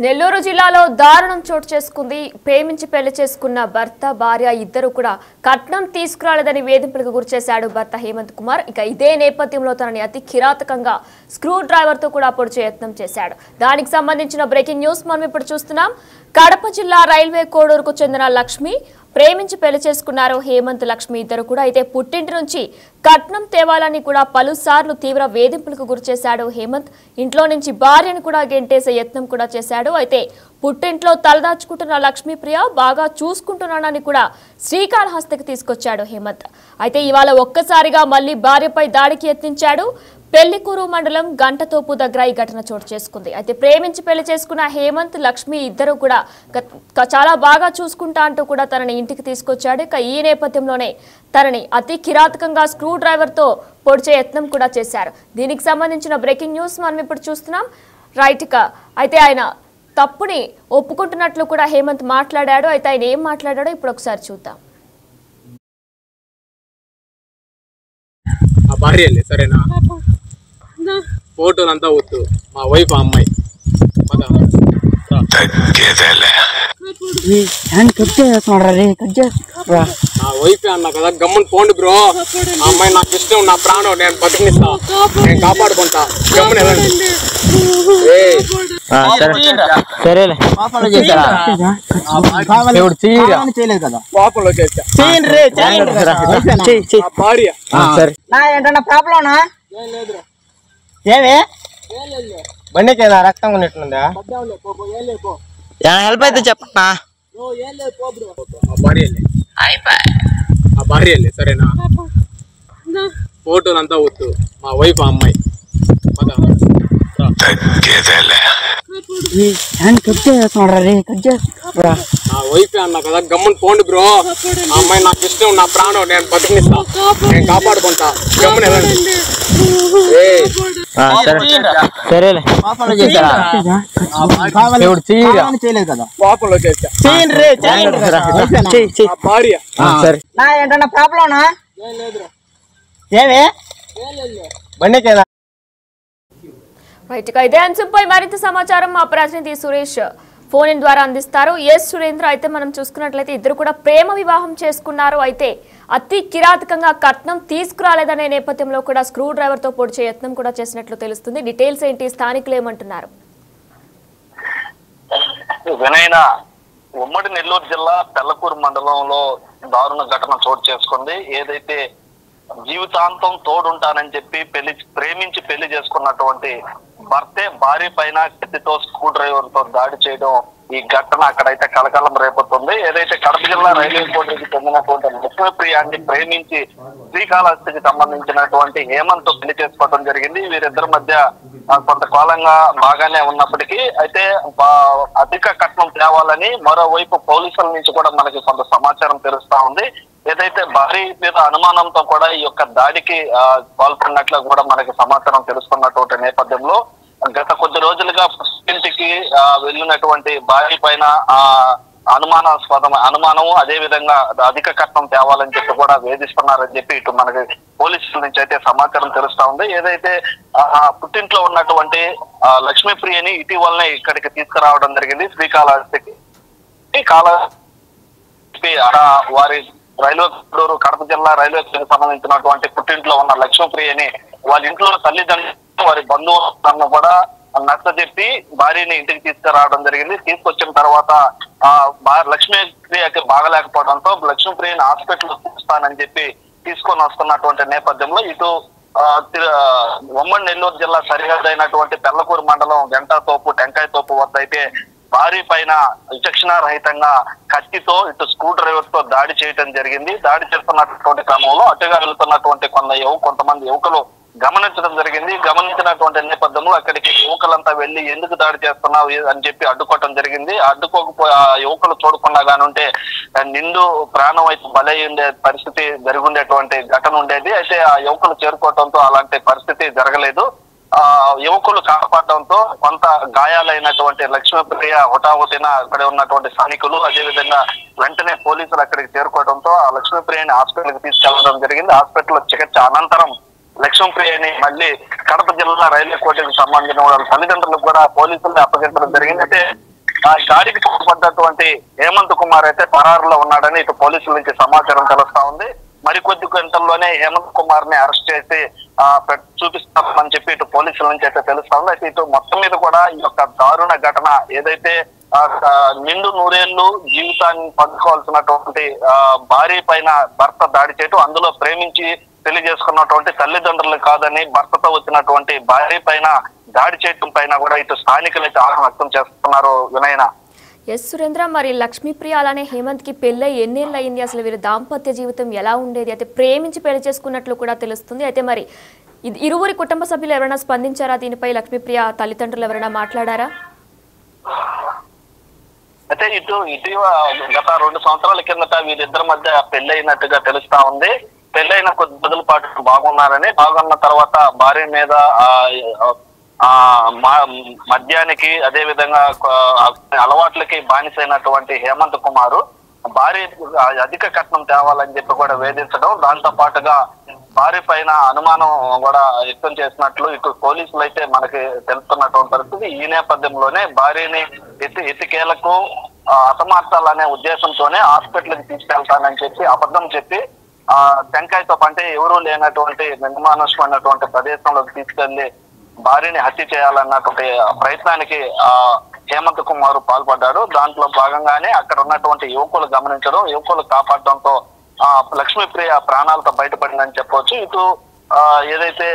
నెల్లూరు జిల్లాలో దారుణం చోటు చేసుకుంది. ప్రేమించి పెళ్లి చేసుకున్న భర్త భార్య ఇద్దరు కూడా కట్నం తీసుకురాలేదని వేధింపులకు గురిచేశాడు భర్త హేమంత్ కుమార్. ఇక ఇదే నేపథ్యంలో తనని అతి కిరాతకంగా స్క్రూ డ్రైవర్ తో కూడా పొడిచే యత్నం చేశాడు. దానికి సంబంధించిన బ్రేకింగ్ న్యూస్ మనం ఇప్పుడు చూస్తున్నాం. కడప జిల్లా రైల్వే కోడూరుకు చెందిన లక్ష్మి ప్రేమించి పెళ్లి చేసుకున్నారు హేమంత్ లక్ష్మి ఇద్దరు కూడా. అయితే పుట్టింటి నుంచి కట్నం తేవాలని కూడా పలుసార్లు తీవ్ర వేధింపులకు గురిచేశాడు హేమంత్. ఇంట్లో నుంచి భార్యను కూడా గెంటేసే యత్నం కూడా చేశాడు. అయితే పుట్టింట్లో తలదాచుకుంటున్న లక్ష్మీప్రియ బాగా చూసుకుంటున్నానని కూడా శ్రీకాళహస్తికి తీసుకొచ్చాడు హేమంత్. అయితే ఇవాళ ఒక్కసారిగా మళ్లీ భార్యపై దాడికి యత్నించాడు. పెళ్లికూరు మండలం గంటతోపు దగ్గర ఈ ఘటన చోటు చేసుకుంది. అయితే ప్రేమించి పెళ్లి చేసుకున్న హేమంత్ లక్ష్మి ఇద్దరు కూడా చాలా బాగా చూసుకుంటా అంటూ కూడా తనని ఇంటికి తీసుకొచ్చాడు. ఇక ఈ నేపథ్యంలోనే తనని అతి కిరాతకంగా స్క్రూ డ్రైవర్ తో పొడిచే యత్నం కూడా చేశారు. దీనికి సంబంధించిన బ్రేకింగ్ న్యూస్ మనం ఇప్పుడు చూస్తున్నాం. రైట్ గా అయితే ఆయన తప్పుని ఒప్పుకుంటున్నట్లు కూడా హేమంత్ మాట్లాడాడు. అయితే ఆయన ఏం మాట్లాడాడో ఇప్పుడు ఒకసారి చూద్దాం. సరేనా, ఫోటోలు అంతా వద్దు, మా వైఫ్ అమ్మాయి నా వైఫ్ అన్నా కదా, గమ్మని పోండి బ్రో. ఆ అమ్మాయి నాకు ఇష్టం, నా ప్రాణం, నేను బతికిస్తా, నేను కాపాడుకుంటా. గమ్మని పాపంలో చేస్తా భార్య ఏమి బండికేనా రక్తం ఉన్నట్లుందా? హెల్ప్ అయితే చెప్పన్నా. భార్య సరేనా, ఫోటోలు అంతా వద్దు, మా వైఫ్ అమ్మాయి నా వైఫ్ అన్నా కదా, గమ్మని పోండి బ్రో. ఆ అమ్మాయి నాకు ఇష్టం, నా ప్రాణం, నేను బతికిస్తా, నేను కాపాడుకుంటా. గమ్మని పాపంలో చేస్తా భార్య ఏంటన్నా ప్రాబ్లంనా? ఏమి బండికేనా? ఇదే అంశంపై మరింత సమాచారం మా ప్రతినిధి సురేష్ ఫోన్ ఇన్ ద్వారా అందిస్తారు. ఎస్ సురేంద్ర, అయితే మనం చూసుకున్నట్లయితే ఇద్దరు కూడా ప్రేమ వివాహం చేసుకున్నారు. అయితే అతి కిరాతకంగా కట్నం తీసుకురాలేదనే నేపథ్యంలో కూడా స్క్రూ డ్రైవర్ తో పొడిచే యత్నం కూడా చేసినట్లు తెలుస్తుంది. డీటెయిల్స్ ఏంటి, స్థానికులు ఏమంటున్నారు? వినయన ఉమ్మడి నెల్లూరు జిల్లా పెళ్లకూరు మండలంలో దారుణ ఘటన చోటు చేసుకుంది. ఏదైతే జీవితాంతం తోడుంటానని చెప్పి ప్రేమించి పెళ్లి చేసుకున్నటువంటి భర్తే భార్య పైన కత్తితో స్క్రూ డ్రైవర్ తో దాడి చేయడం, ఈ ఘటన అక్కడైతే కలకలం రేపుతుంది. ఏదైతే కడప జిల్లా రైల్వే కోటకి చెందినటువంటి లక్ష్మీప్రియాన్ని ప్రేమించి శ్రీకాళహస్తికి సంబంధించినటువంటి హేమంత్ పెళ్లి చేసుకోవడం జరిగింది. వీరిద్దరి మధ్య కొంతకాలంగా బాగానే ఉన్నప్పటికీ అయితే అధిక కట్నం తేవాలని మరోవైపు పోలీసుల నుంచి కూడా మనకి కొంత సమాచారం తెలుస్తా ఉంది. ఏదైతే భార్య మీద అనుమానంతో కూడా ఈ యొక్క దాడికి పాల్పడినట్లు కూడా మనకి సమాచారం తెలుసుకున్నటువంటి నేపథ్యంలో గత కొద్ది రోజులుగా ఇంటికి వెళ్ళినటువంటి భార్య పైన అనుమానం అదే విధంగా అధిక కట్నం తేవాలని చెప్పి కూడా వేధిస్తున్నారని చెప్పి ఇటు మనకి పోలీసుల నుంచి అయితే సమాచారం తెలుస్తా ఉంది. ఏదైతే పుట్టింట్లో ఉన్నటువంటి లక్ష్మీప్రియని ఇటీవలనే ఇక్కడికి తీసుకురావడం జరిగింది శ్రీకాళహస్తికి. వారి రైల్వే కోడూరు కడప జిల్లా రైల్వేకి సంబంధించినటువంటి పుట్టింట్లో ఉన్న లక్ష్మీప్రియని వాళ్ళ ఇంట్లో తల్లిదండ్రులు వారి బంధువులను కూడా నచ్చజెప్పి భార్యని ఇంటికి తీసుకురావడం జరిగింది. తీసుకొచ్చిన తర్వాత లక్ష్మీప్రియకి బాగలేకపోవడంతో లక్ష్మీప్రియని హాస్పిటల్ చూస్తానని చెప్పి తీసుకొని వస్తున్నటువంటి నేపథ్యంలో ఇటు ఉమ్మడి నెల్లూరు జిల్లా సరిహద్దు అయినటువంటి పెళ్లకూరు మండలం గంటతోపు టెంకాయతోపు వద్ద అయితే భార్య పైన విచక్షణ రహితంగా కత్తితో ఇటు స్క్రూ డ్రైవర్ తో దాడి చేయడం జరిగింది. దాడి చేస్తున్నటువంటి క్రమంలో అటుగా వెళ్తున్నటువంటి కొంతమంది యువకులు గమనించడం జరిగింది. గమనించినటువంటి నేపథ్యంలో అక్కడికి యువకులంతా వెళ్లి ఎందుకు దాడి చేస్తున్నావు అని చెప్పి అడ్డుకోవటం జరిగింది. అడ్డుకోకపోయి ఆ యువకులు చూడకుండా గానుంటే నిండు ప్రాణం అయితే బలై ఉండే పరిస్థితి జరిగిండేటువంటి ఘటన ఉండేది. అయితే ఆ యువకులు చేరుకోవడంతో అలాంటి పరిస్థితి జరగలేదు. యువకులు కాపాడడంతో కొంత గాయాలైనటువంటి లక్ష్మీప్రియ హుటాహుటిన అక్కడ ఉన్నటువంటి స్థానికులు అదేవిధంగా వెంటనే పోలీసులు అక్కడికి చేరుకోవడంతో ఆ లక్ష్మీప్రియని హాస్పిటల్ కి తీసుకెళ్లడం జరిగింది. హాస్పిటల్లో చికిత్స అనంతరం లక్ష్మీప్రియని మళ్ళీ కడప జిల్లా రైల్వే కోర్టుకు సంబంధించిన వాళ్ళ తల్లిదండ్రులకు కూడా పోలీసులు అప్పగించడం జరిగింది. అయితే ఆ దాడికి పాల్పడ్డటువంటి హేమంత్ కుమార్ అయితే పరారులో ఉన్నాడని ఇటు పోలీసుల నుంచి సమాచారం తెలుస్తా ఉంది. మరికొద్ది గంటల్లోనే హేమంత్ కుమార్ ని అరెస్ట్ చేసి చూపిస్తామని చెప్పి ఇటు పోలీసుల నుంచి అయితే తెలుస్తా ఉంది. అయితే ఇటు మొత్తం మీద కూడా ఈ యొక్క దారుణ ఘటన ఏదైతే నిండు నూరేళ్లు జీవితాన్ని పంచుకోవాల్సినటువంటి భార్య పైన భర్త దాడి చేయటం, అందులో ప్రేమించి పెళ్లి చేసుకున్నటువంటి తల్లిదండ్రులు కాదని భర్తతో వచ్చినటువంటి భార్య పైన దాడి చేయటం పైన కూడా ఇటు స్థానికులు అయితే ఆగ్రహం వ్యక్తం చేస్తున్నారు. వినయన ఎస్ సురేంద్ర, మరి లక్ష్మీప్రియ అలానే హేమంత్ కి పెళ్ళై ఎన్నేళ్ళు అయింది, అసలు వీరి దాంపత్య జీవితం ఎలా ఉండేది? అయితే ప్రేమించి పెళ్లి చేసుకున్నట్లు కూడా తెలుస్తుంది. అయితే మరి ఇరువురి కుటుంబ సభ్యులు ఎవరైనా స్పందించారా దీనిపై? లక్ష్మీప్రియ తల్లిదండ్రులు ఎవరైనా మాట్లాడారా? అయితే ఇటీవల గత 2 సంవత్సరాల కిందట వీరిద్దరి మధ్య పెళ్లి అయినట్టుగా తెలుస్తా ఉంది. పెళ్ళైన కొద్ది రోజుల పాటు బాగున్నారని, బాగున్న తర్వాత భార్య మీద మద్యానికి అదే విధంగా అలవాట్లకి బానిసైనటువంటి హేమంత్ కుమారు భార్య అధిక కట్నం తేవాలని చెప్పి కూడా వేధించడం, దాంతో పాటుగా భార్య పైన అనుమానం కూడా వ్యక్తం చేసినట్లు ఇటు పోలీసులు అయితే మనకి తెలుస్తున్నటువంటి పరిస్థితి. ఈ నేపథ్యంలోనే భార్యని ఎతికేలకు హతమార్చాలనే ఉద్దేశంతోనే హాస్పిటల్కి తీసుకెళ్తానని చెప్పి అబద్ధం చెప్పి టెంకాయతో అంటే ఎవరూ లేనటువంటి నిర్మానుష్యమైనటువంటి ప్రదేశంలోకి తీసుకెళ్లి భార్యని హత్య చేయాలన్నటువంటి ప్రయత్నానికి హేమంత్ కుమార్ పాల్పడ్డాడు. దాంట్లో భాగంగానే అక్కడ ఉన్నటువంటి యువకులు గమనించడం, యువకులు కాపాడడంతో లక్ష్మీప్రియ ప్రాణాలతో బయటపడిందని చెప్పవచ్చు. ఇటు ఏదైతే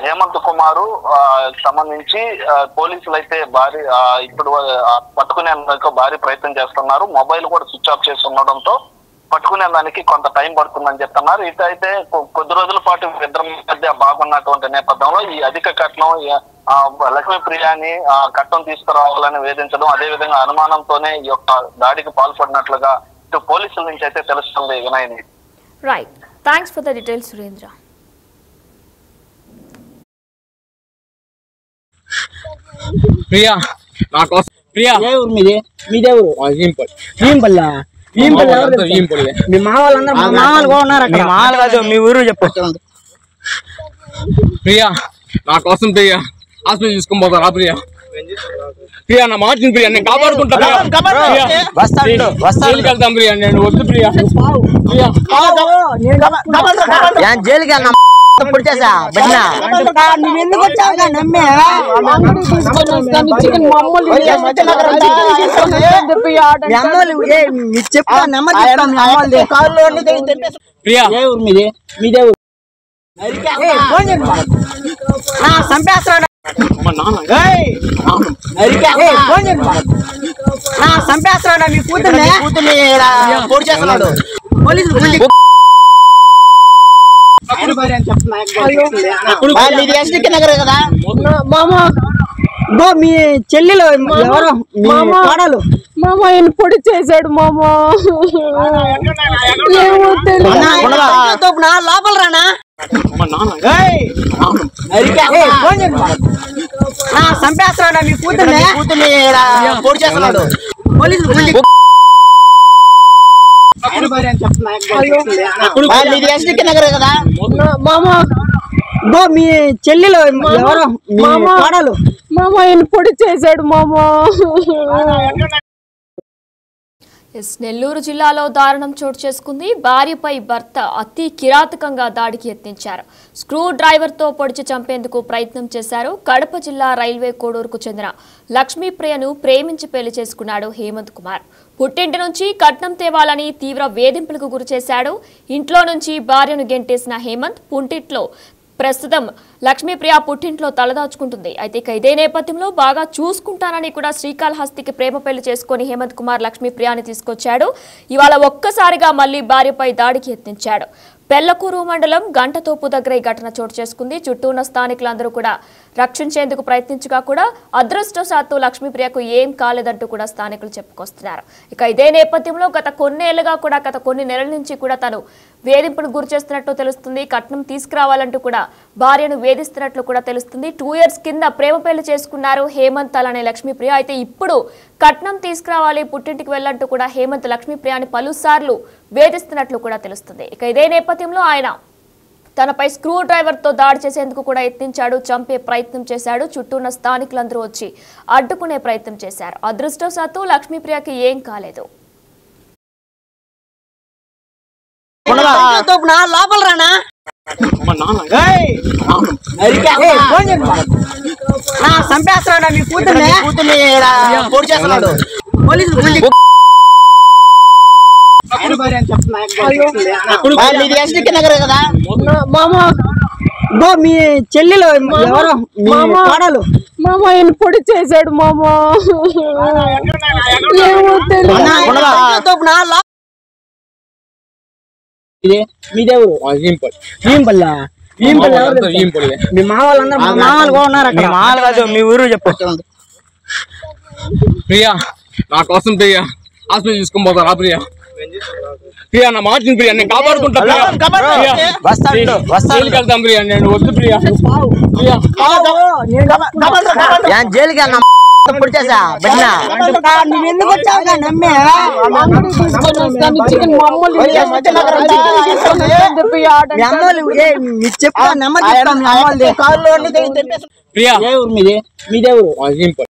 హేమంత్ కుమారు సంబంధించి పోలీసులు అయితే ఇప్పుడు పట్టుకునేందుకు భారీ ప్రయత్నం చేస్తున్నారు. మొబైల్ కూడా స్విచ్ ఆఫ్ చేసి ఉండడంతో పట్టుకునే దానికి కొంత టైం పడుతుందని చెప్తున్నారు. ఇటు అయితే కొద్ది రోజుల పాటు ఇద్దరి మధ్య బాగున్నటువంటి నేపథ్యంలో ఈ అధిక కట్నం లక్ష్మీప్రియాని కట్నం తీసుకురావాలని వేధించడం, అదే విధంగా అనుమానంతోనే ఈ యొక్క దాడికి పాల్పడినట్లుగా ఇటు పోలీసుల నుంచి అయితే తెలుస్తుంది. వినయని right, thanks for the details Surendra. Priya నా కోసం ప్రియా మీదే మీ మా వాళ్ళందరూ మామూలు కూడా ఉన్నారు అక్కడ. మామూలు కాదు, మీ ఊరు చెప్పచ్చు. ప్రియా నా కోసం ప్రియా హాస్పిటల్ తీసుకొని పోతారా? ప్రియా ప్రియా నా మాట ప్రియా, నేను కాపాడుకుంటా. వెళ్తాం ప్రియా, నేను వద్దు ప్రియా. జైలుకి వెళ్ళినా పుడిచేసా బిడ్డ నువ్వు ఎందుకు వచ్చావుగా నమ్మే చెప్తా ప్రియా మీదే చంపేస్తాడు చంపేస్తాడు మీ కూతుర్ని పొడి చేస్తున్నాడు పోలీసులు. కదా మామ, మీ చెల్లెలు ఎవరు కోడలు మామ ఆయన పొడి చేశాడు మామ. లోపల రానా చంపేస్తాడు మీ కూతుర్ని పొడి చేస్తున్నాడు పోలీసులు. కదా మామ మీ చెల్లెలు ఎవరు కోడలు మామ ఆయన పొడి చేశాడు మామ. నెల్లూరు జిల్లాలో దారుణం చోటు చేసుకుంది. భార్యపై భర్త అతి కిరాతకంగా దాడికి యత్నించారు. స్క్రూ డ్రైవర్తో పొడిచి చంపేందుకు ప్రయత్నం చేశారు. కడప జిల్లా రైల్వే కోడూరుకు చెందిన లక్ష్మీప్రియను ప్రేమించి పెళ్లి చేసుకున్నాడు హేమంత్ కుమార్. పుట్టింటి నుంచి కట్నం తేవాలని తీవ్ర వేధింపులకు గురిచేశాడు. ఇంట్లో నుంచి భార్యను గెంటేసిన హేమంత్ పుంటిట్లో ప్రస్తుతం లక్ష్మీప్రియ పుట్టింట్లో తలదాచుకుంటుంది. అయితే ఇదే నేపథ్యంలో బాగా చూసుకుంటానని కూడా శ్రీకాళహస్తికి ప్రేమ పెళ్లి చేసుకుని హేమంత్ కుమార్ లక్ష్మీప్రియాని తీసుకొచ్చాడు. ఇవాళ ఒక్కసారిగా మళ్లీ భార్యపై దాడికి యత్నించాడు. పెళ్లకూరు మండలం గంటతోపు దగ్గర ఈ ఘటన చోటు చేసుకుంది. చుట్టూ ఉన్న స్థానికులందరూ కూడా రక్షించేందుకు ప్రయత్నించగా కూడా అదృష్టవశాత్తు లక్ష్మీప్రియకు ఏం కాలేదంటూ కూడా స్థానికులు చెప్పుకొస్తున్నారు. ఇదే నేపథ్యంలో గత కొన్ని నెలల నుంచి కూడా తను వేధింపును గురి చేస్తున్నట్టు తెలుస్తుంది. కట్నం తీసుకురావాలంటూ కూడా భార్యను వేధిస్తున్నట్లు కూడా తెలుస్తుంది. 2 years కింద ప్రేమ పెళ్లి చేసుకున్నారు హేమంత్ అలానే లక్ష్మీప్రియ. అయితే ఇప్పుడు కట్నం తీసుకురావాలి, పుట్టింటికి వెళ్ళంటూ కూడా హేమంత్ లక్ష్మీప్రియాని పలుసార్లు వేధిస్తున్నట్లు కూడా తెలుస్తుంది. ఇదే నేపథ్యంలో ఆయన తనపై స్క్రూ డ్రైవర్ తో దాడి చేసేందుకు కూడా యత్నించాడు. చంపే ప్రయత్నం చేశాడు. చుట్టూ ఉన్న స్థానికులందరూ వచ్చి అడ్డుకునే ప్రయత్నం చేశారు. అదృష్టవశాత్తు లక్ష్మీప్రియకి ఏం కాలేదు. లోపల రానా చంపేస్తున్నాడు మీ కూతుర్ని పొడి చేస్తున్నాడు. నగర్ కదా మీ చెల్లెలు ఎవరు కోడలు మామ ఆయన పొడి చేశాడు మామ. మీదేవురు మీ మా వాళ్ళందరూ మామలు కూడా ఉన్నారు అక్కడ. మామలు కాదు మీ ఊరు చెప్పు. ప్రియా నా కోసం ప్రియా హాస్పిటల్ తీసుకొని పోతారా ప్రియా? ప్రియా నా మాట ప్రియా, నేను కాపాడుకుంటా వెళ్తాం ప్రియా. నేను వద్దు ప్రియా. జైలుకి వెళ్ళిన పొడి చేసా బిడ్డ నువ్వు ఎందుకు వచ్చావుగా నమ్మే చెప్పా నెమ్మది ప్రియా మీదే ఊరు